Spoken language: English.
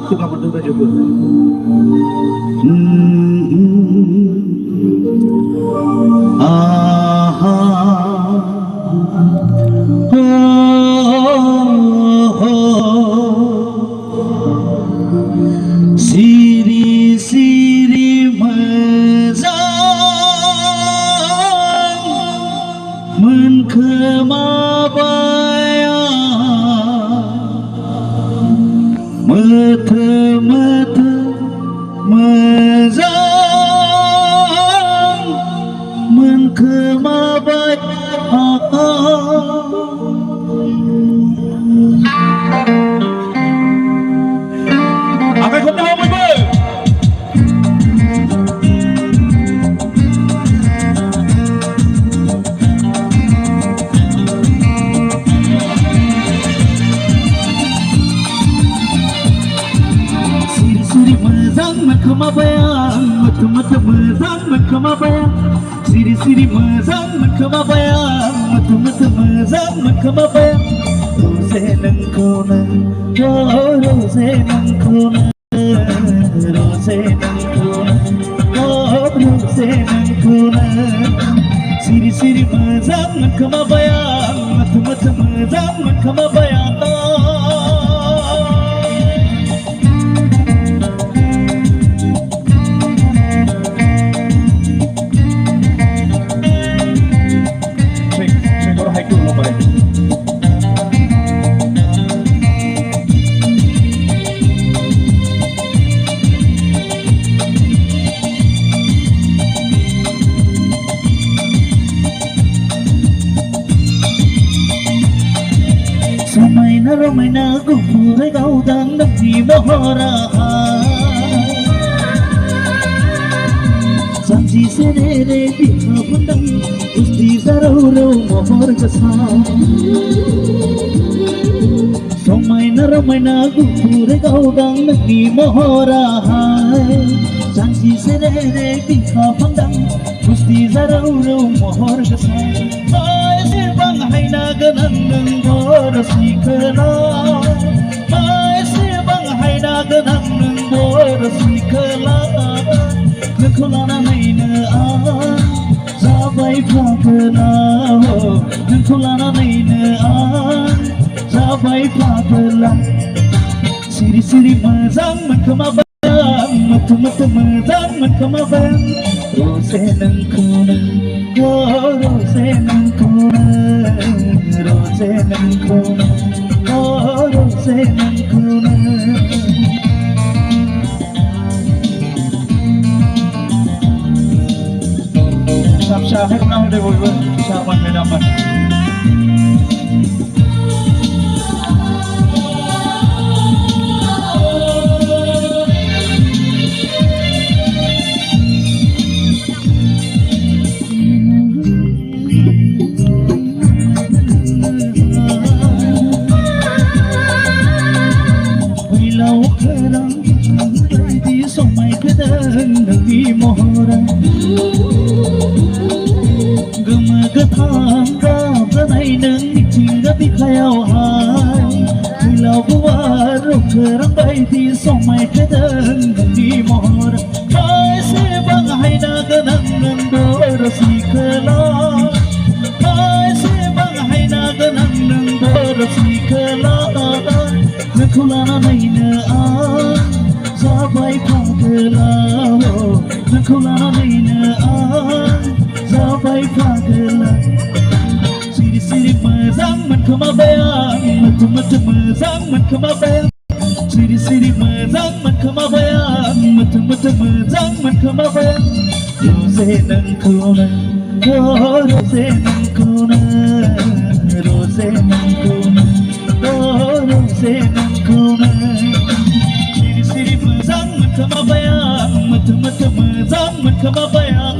tukang berdua juga. Siri-siri mazang menkemabaya mata-mata mazang menkemabaya. Apa kau tahu apa? Siri-siri mazang menkemabayang, mata-mata mazang menkemabayang. Siri-siri mazang menkemabayang, mata-mata mazang menkemabayang. Rose nang kona, oh rose nang kona, rose nang kona, oh rose nang kona. Siri-siri mazang menkemabayang, mata-mata mazang menkemabayang. Ramai na gugurai kau dan nanti mohara Sanji senere bika pandang Usti zarau mohor kasam Ramai na gugurai kau dan nanti mohara Sanji senere bika pandang Usti zarau mohor kasam Ay sirbang hai na ganang nang sikana ay sibang hay na ganang nang bor sikala nkulana nay na sabay pagana nkulana nay na sabay pagala siri-siri mazang menkemabayang mata-mata mazang menkemabayang rose nang kuna rose nang kuna rose nang kuna, oh rose nang kuna. Syahid na udah boleh siapan medapan. Kerang bayi di somai kedeng di mohor, bayi sebang hai na ganang nang berasi kelang, bayi sebang hai na ganang nang berasi kelang, nkulana nay na sabai pagela, nkulana nay na sabai pagela. Siri-siri mazang menkemabayang, mata-mata mazang menkemabayang. Siri-siri mazang menkemabayang, mata-mata mazang menkemabayang. Rose nang kuna, oh rose nang kuna, rose nang kuna, oh rose nang kuna. Siri-siri mazang menkemabayang, mata-mata mazang menkemabayang.